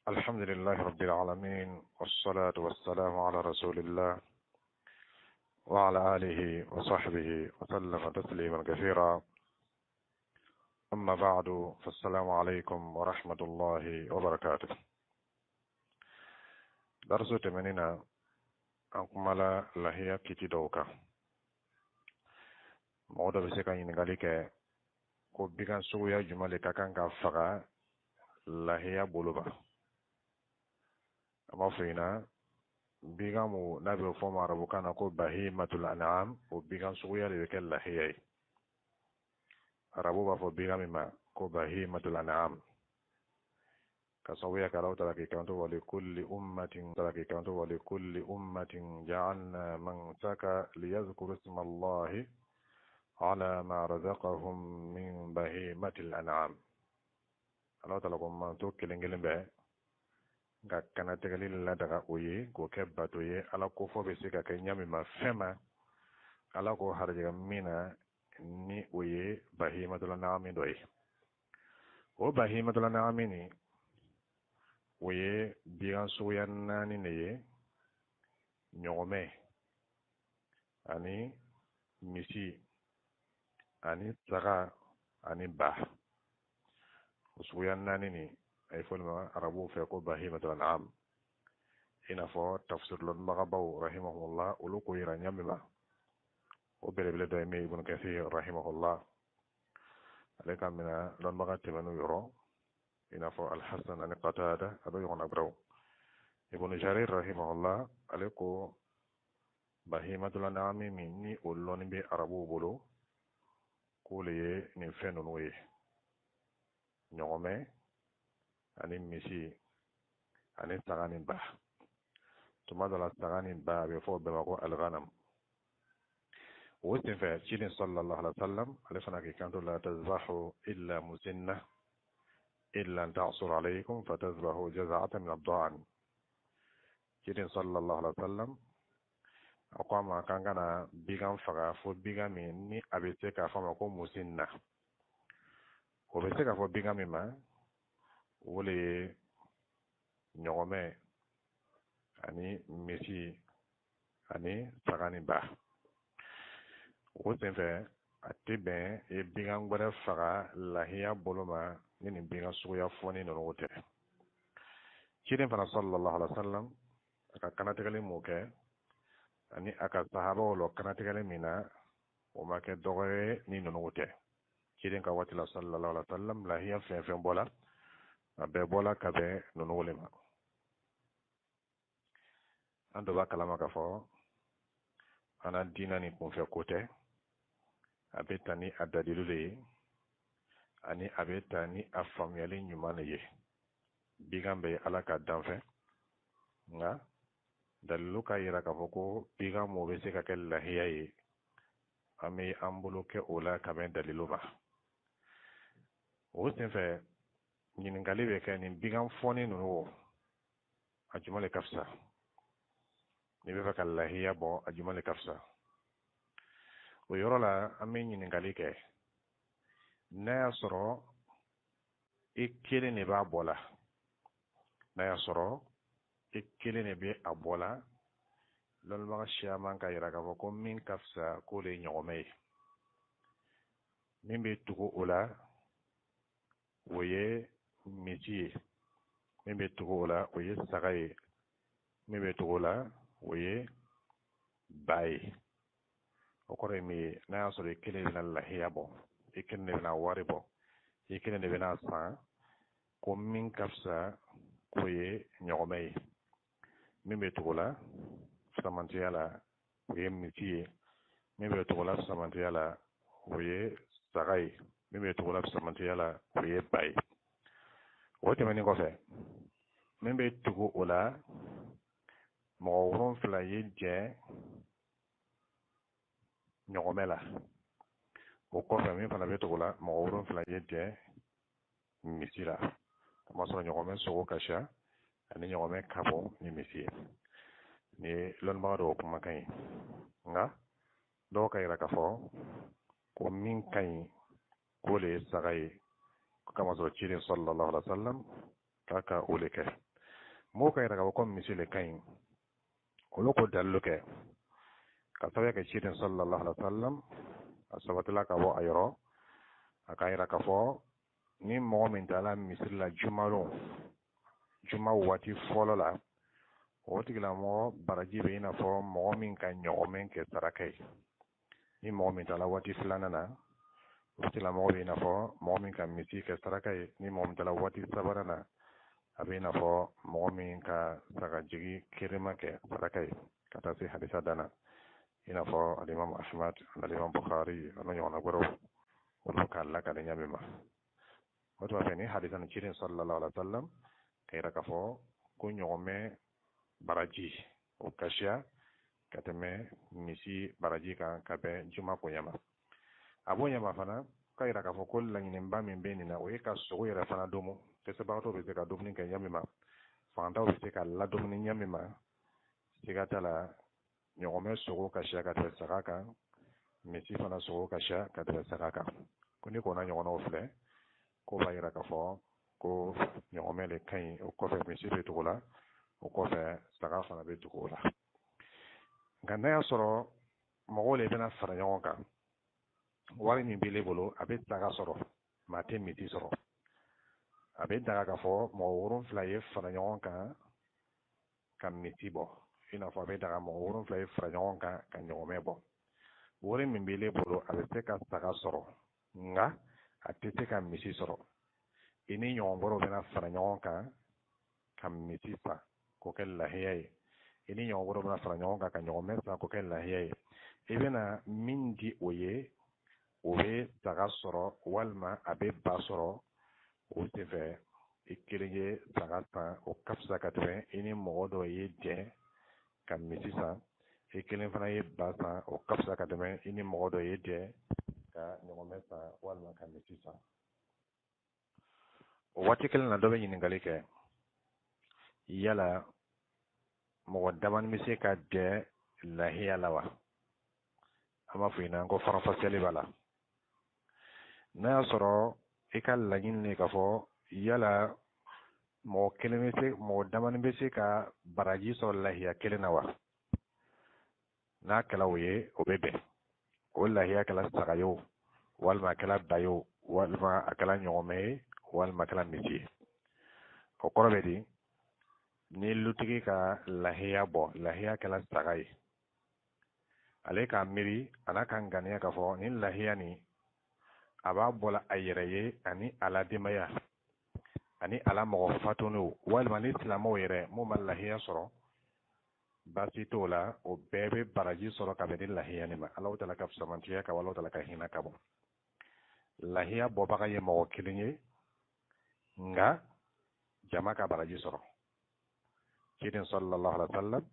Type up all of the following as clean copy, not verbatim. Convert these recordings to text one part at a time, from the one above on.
الحمد لله رب العالمين والصلاة والسلام على رسول الله وعلى آله وصحبه وسلم تسليما كثيرا. أما بعد فالسلام عليكم ورحمة الله وبركاته. درس تمنينا أنكمل لهي كتي دوكا مودا بسيكا ينغاليك ko bigan suya jumale kakan ka faga lahiya boluba ama fina bigan mu nabi fo marabu kana ko bahimatul an'am o bigan suya le ke lahiya arabu ba fo bigan ma ko bahimatul an'am ka sawiya ka rawta ki kanto wa li kulli ummatin ja'alna man saka liyadhkuru isma allahi على ما رزقهم من بهيمة الأنعام. الله تعالى قم توكلين به كان تقليل لا دعوة كوكبة على كوفو بسيكا كنيامي ما فما على كو هرجع منا ni oye bahimatul an'am doy o bahimatul an'am ni oye bigan soyanna ni ne nyome ani misi ani saga ani ba usuyan nani ni ay folma arabu fe ko bahimatul an'am ina fo tafsir lon magabaw rahimahullah ulu ko yira nyamima o bele do me ibn kathir rahimahullah alaka mina lon magati manu yoro ina fo al hasan an qatada ado yon abraw ibn jarir rahimahullah alako bahimatul an'am ni ulon be arabu bolo kule ni fenu nuye nyome ani misi ani tagani ba tuma dala tagani ba be fo be ko alghanam wote fa chini sallallahu alaihi wasallam alifana ki kanto la tazbahu illa musinna illa an ta'sur alaykum fatazbahu jaz'atan min ad-da'an chini sallallahu alaihi wasallam akwama kangana bigan faga fo bigan min ni abese ka fama ko musinna o bese ka fo bigan min ma wole nyogome ani mesi ani sagani ba o senfe atibe e bigan gbara faga lahiya boloma ni bigan suya foni no wote kidin fana sallallahu alaihi wasallam aka kanatagale moke ani aka sahaba wolo kanatigale mina o make dogore ni nonogote kidin ka watila sallallahu alaihi wasallam la hiya fe bola abe bola kabe nonogolema ando ba kalama ka fo ana dina ni kun fe kote abe tani adadilule ani abe tani afamyali nyumane ye bigambe alaka danfe nga dalilu ka yira ka fɔ ko biga mo bɛ se ka kɛ lahiya ye an bɛ an bolo kɛ o la ka bɛn dalilu ma o senfɛ ɲininkali bɛ kɛ nin bigan fɔni ninnu a jumɛn le ka fisa n'i bɛ fɛ ka lahiya bɔ a jumɛn le ka fisa o yɔrɔ la an bɛ ɲininkali kɛ n'a y'a sɔrɔ i kelen de b'a bɔ la n'a y'a sɔrɔ i kelen de bɛ a bɔ la lɔnnibaga siyaman ka yira k'a fɔ ko min ka fisa k'o de ye ɲɔgɔmɛ ye min bɛ tugu o la o ye misi ye min bɛ tugu o la o ye saga ye min bɛ tugu o la o ye ba ye o kɔrɔ ye min ye n'a y'a sɔrɔ i kelen bɛna lahiya bɔ i kelen de bɛna wari bɔ i kelen de bɛna san ko min ka fisa k'o ye ɲɔgɔmɛ ye min bɛ tugu la samantiya la o ye misi ye min bɛ tugu la samantiya la o ye saga ye min bɛ tugu la samantiya la o ye ba ye o tɛmɛnen kɔfɛ min bɛ tugu o la mɔgɔ wolonfila ye jɛ ɲɔgɔmɛ la o kɔfɛ min fana bɛ tugu la mɔgɔ wolonfila ye jɛ misi la kama sɔrɔ ɲɔgɔmɛ sogo ka ca ani ɲɔgɔmɛ ka bɔ ni misi ye ni lɔnnibaga dɔw kumakan ye nka dɔw ka yira k'a fɔ ko min ka ɲi k'o de ye saga ye kama sɔrɔ cilen sallallahu alaihi wasallam k'a ka o de kɛ mo ka ira ko misile kain olo ko dallo ke ka sabe ke ciiden sallallahu alaihi wasallam asabatula ka bo ayro aka ira ka fo ni mo min tala misila jumalo juma wati folo la o tigila mo baraji be ina fo mo min ka nyomen ke sarakai ni mo min tala wati filana na o tigila mo be ina fo mo min ka misi ke sarakai ni mo min tala wati sabarana abina fo mo min ka saka jigi kirima ke sarakai kata si hadisa dana ina fo al-Imam Ahmad al-Imam Bukhari ana yona goro o ka la ka nyame ma o to feni hadisa ni ciiden sallallahu alaihi wasallam kayra ka fo ko nyome baraji o kasha kateme misi baraji kan kabe juma ko yama abo yama fana kayra ka fo ko langine mba min benina o ka so yera fana domo te se ba to be ka domni kan yami ma fanda o be ka la domni yami ma sigatala nyome so kasha ka te saraka misi fana so kasha ka te saraka kuni ko na nyono fle ko bayira ka fo ko nyome le kain o ko fe misi be togola o ko fe saga fana be togola ngana ya soro mo le bena fara ɲɔgɔn kan wari min bele bolo a be saga sɔrɔ ma te misi sɔrɔ a be daga ka fɔ mɔgɔ 7 ye fara ɲɔgɔn kan ka misi bɔ i n'a fɔ a be daga mɔgɔ 7 ye fara ɲɔgɔn kan ka ɲɔgɔmɛ bɔ wari min bele bolo a be se ka saga sɔrɔ nka a tɛ se ka misi sɔrɔ i ni ɲɔgɔnbɔrɔw bena fara ɲɔgɔn kan ka misi san k'o kɛ lahiya ye i ni ɲɔgɔnbɔrɔw bena fara ɲɔgɔn kan ka ɲɔgɔmɛ san k'o kɛ lahiya ye i bena min di o ye o be saga sɔrɔ walima a be ba sɔrɔ o senfɛ i kelen ye saga san o ka fisa ka tɛmɛ i ni mɔgɔ dɔ ye jɛ ka misi san i kelen fana ye ba san o ka fisa ka tɛmɛ i ni mɔgɔ dɔ ye jɛ ka ɲɔgɔmɛ san walima ka misi san o waati kelen na dɔ bɛ ɲininkali kɛ yala mɔgɔ damani bɛ se ka jɛ lahiya la wa an b'a fɔ ɲɛna ko farafasɛli b'a la n'a y'a sɔrɔ i ka laɲini ye k'a fɔ yala mɔgɔ damani bɛ se ka baraji sɔrɔ lahiya kelen na wa n'a kɛla o ye o bɛ bɛn o lahiya kɛla saga ye o walima a kɛla ba ye o walima a kɛla ɲɔgɔmɛ ye walima a kɛla misi ye o kɔrɔ bɛ di ni lutigi ka lahiya bɔ lahiya kɛla saga ye ale k'a miiri a n'a ka ŋaniya k'a fɔ ni lahiya nin a b'a bɔla a yɛrɛ ye ani ala denbaya ani ala mɔgɔ fatunenw walima ni silamɛw yɛrɛ mun ma lahiya sɔrɔ baasi t'o la o bɛɛ bɛ baraji sɔrɔ ka bɛn ni lahiya nin ma Alahu Taala ka fisamantiya ka Alahu Taala ka hinɛ ka bɔ lahiya bɔbaga ye mɔgɔ kelen ye nka jama ka baraji sɔrɔ ciiden sallallahu alaihi wasallam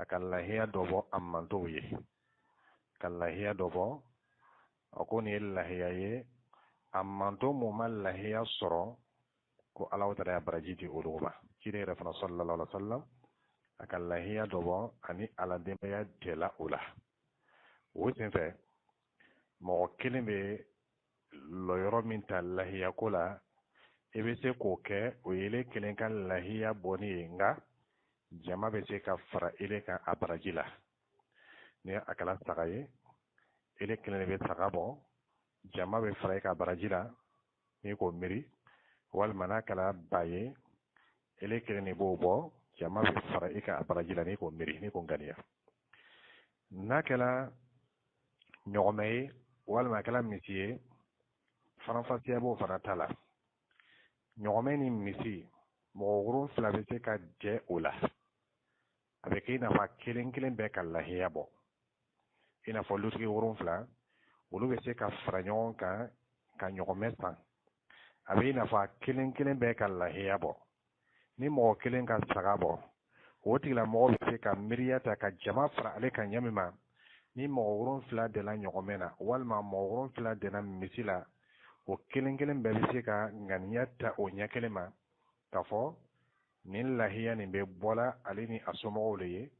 a ka lahiya dɔ bɔ a mantow ye ka lahiya dɔ bɔ a ko nin ye lahiya ye a manto mun ma lahiya sɔrɔ ko Alahu Taala ya baraji di olu ma ciiden yɛrɛ fana sallallahu alaihi wasallam a ka lahiya dɔ bɔ ani ala denbaya jɛla o la o senfɛ mɔgɔ kelen bɛ lɔyɔrɔ min ta lahiya ko la i bɛ se k'o kɛ o ye ele kelen ka lahiya bɔnni ye nka jama bɛ se ka fara ele kan a baraji la ni a kɛla saga ye ele kelen de bɛ saga bɔ jama bɛ fara i ka baraji la ni k'o miiri walima n'a kɛla ba ye ele kelen de b'o bɔ jama bɛ fara i ka baraji la ni k'o miiri ni k'o ŋaniya n'a kɛla ɲɔgɔmɛ ye walima a kɛla misi ye faranfasiya b'o fana ta la ɲɔgɔmɛ ni misi mɔgɔ 7 bɛ se ka jɛ o la a bɛ kɛ i n'a fɔ kelen kelen bɛɛ ka lahiya bɔ i n'a fɔ lutigi 7 olu bɛ se ka fara ɲɔgɔn kan ka ɲɔgɔmɛ san a bɛ i n'a fɔ kelen kelen bɛɛ ka lahiya bɔ ni mɔgɔ kelen ka saga bɔ o tigilamɔgɔ bɛ se ka miiriya ta ka jama fara ale kan ɲɛ min ma ni mɔgɔ 7 dela ɲɔgɔmɛ na walima mɔgɔ 7 dela misi la o kelen kelen bɛɛ bɛ se ka ŋaniya ta o ɲɛ kelen ma k'a fɔ nin lahiya nin bɛ bɔla ale ni a somɔgɔw le ye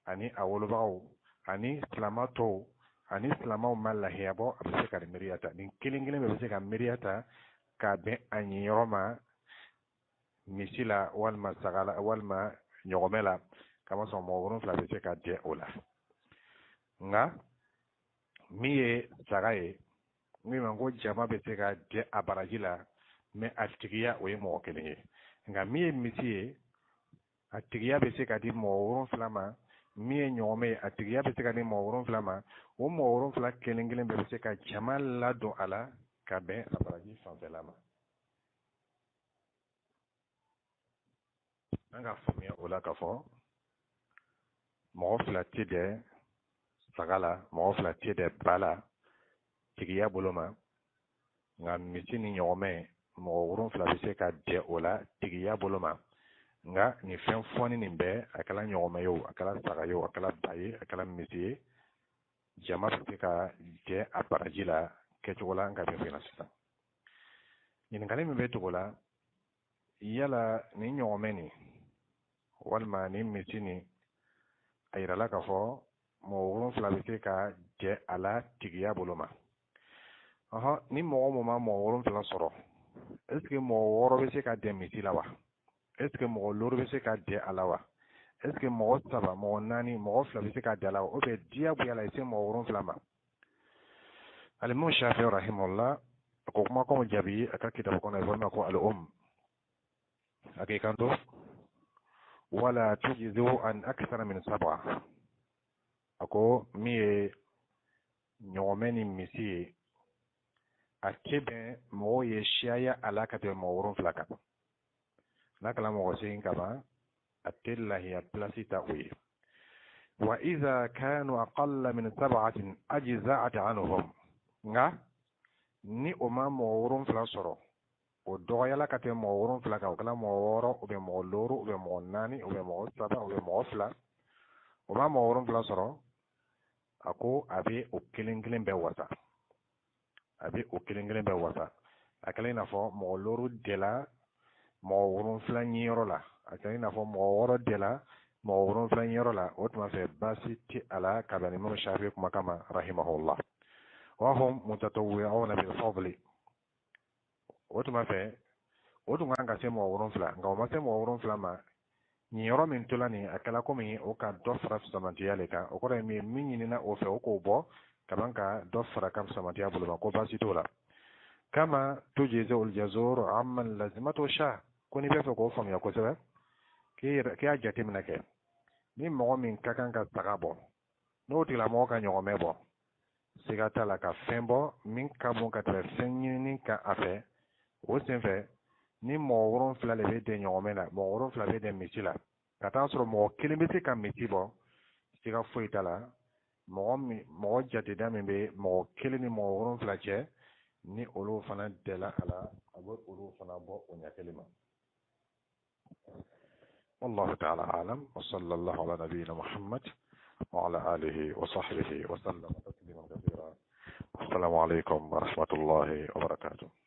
ani a wolobagaw ani silama tɔw ani silamaw ma lahiya bɔ a bɛ se ka nin miiriya ta nin kelen kelen bɛɛ bɛ se ka miiriya ta k'a bɛn a ɲiyɔrɔ ma misila walma sagala walma nyogomela kama so mo worun fla be se ka de ola nga miye sagaye mi mango jama be se ka de abarajila me atigiya o ye mo kelen nga miye misiye atigiya be se ka di mo worun fla ma miye nyogome atigiya be se ka di mo worun fla ma o mo worun fla kelen kelen be se ka jama la do ala ka be abaraji fanfela ma anga famiya ola ka fo mɔgɔ fila tɛ dɛ saga la mɔgɔ fila tɛ dɛ ba la tigiya bolo ma nka misi ni ɲɔgɔmɛ mɔgɔ wolonfila bɛ se ka dɛ o la tigiya bolo ma nka nin fɛn fɔni nin bɛɛ a kɛla ɲɔgɔmɛ ye o a kɛla saga ye o a kɛla ba ye a kɛla misi ye jama bɛ se ka dɛ a baraji la kɛcogo la n ka bɛ fɛn na sisan ɲininkali min bɛ togo la yala nin ɲɔgɔmɛ nin walima nin misi nin a yirala k'a fɔ mɔgɔ wolonfila bɛ se ka jɛ a la tigiya bolo ma ni mɔgɔ mun ma mɔgɔ wolonfila sɔrɔ est-ce que mɔgɔ wɔɔrɔ bɛ se ka dɛ misi la wa est-ce que mɔgɔ looro bɛ se ka dɛ a la wa est-ce que mɔgɔ saba mɔgɔ naani mɔgɔ fila bɛ se ka dɛ a la wa o bɛ diyagoya la i se mɔgɔ wolonfila ma alimamu shafi rahimahullah a ko kuma kɔn jaabi a ka kitabu kɔnɔ ye walima ko a k'i kanto wala tujizu an akthara min sab'a ako min ye ɲɔgɔmɛ ni misi ye a tɛ bɛn mɔgɔw ye siyaya a la ka tɛmɛ mɔgɔ wolonfila kan n'a kɛla mɔgɔ segin ka ban a tɛ lahiya pilasi ta o ye wa iza kanu aqalla min sab'atin ajza'at anhum nka ni o ma mɔgɔ wolonfila sɔrɔ o dɔgɔyala ka tɛmɛ mɔgɔ wolonfila kan o kɛla mɔgɔ wɔɔrɔ u bɛ mɔgɔ looro u bɛ mɔgɔ naani u bɛ mɔgɔ saba u bɛ mɔgɔ fila o ma mɔgɔ wolonfila sɔrɔ a ko a bɛ o kelen kelen bɛɛ wasa a bɛ o kelen kelen bɛɛ wasa a kɛla i n'a fɔ mɔgɔ looro dɛla mɔgɔ wolonfila ɲiyɔrɔ la a kɛla i n'a fɔ mɔgɔ wɔɔrɔ dɛla mɔgɔ wolonfila ɲiyɔrɔ la o tuma fɛ baasi tɛ a la kabini Imam Shafi kumakan ma rahimahullah wa hum mutatawwi'una bil fadli o tuma fɛ o tun kan ka se mɔgɔ wolonfila nka o ma se mɔgɔ wolonfila ma nin yɔrɔ min tola nin a kɛla komi o ka dɔ fara fisamantiya le kan o kɔrɔ ye min ɲinina o fɛ o k'o bɔ ka ban ka dɔ fara ka fisamantiya bolo ma ko baasi t'o la kama tujizu al-jazur amman lazimatu sha ko ni bɛ fɛ k'o faamuya kosɛbɛ k'i y'a jateminɛ kɛ ni mɔgɔ min ka kan ka saga bɔ n'o tigilamɔgɔ ka ɲɔgɔmɛ bɔ siga t'a la ka fɛn bɔ min ka bon ka tɛmɛ fɛn ɲinini kan a fɛ o senfɛ ni mɔgɔ wolonfila de bɛ den ɲɔgɔmɛ la mɔgɔ wolonfila bɛ den misi la ka taa sɔrɔ mɔgɔ kelen bɛ se ka misi bɔ siga foyi t'a la mɔgɔ jateda min bɛ mɔgɔ kelen ni mɔgɔ wolonfila cɛ ni olu fana dɛla a la a bɛ olu fana bɔ o ɲɛ kelen ma والله تعالى أعلم وصلى الله على نبينا محمد وعلى آله وصحبه وسلم تسليما كثيرا السلام عليكم ورحمة الله وبركاته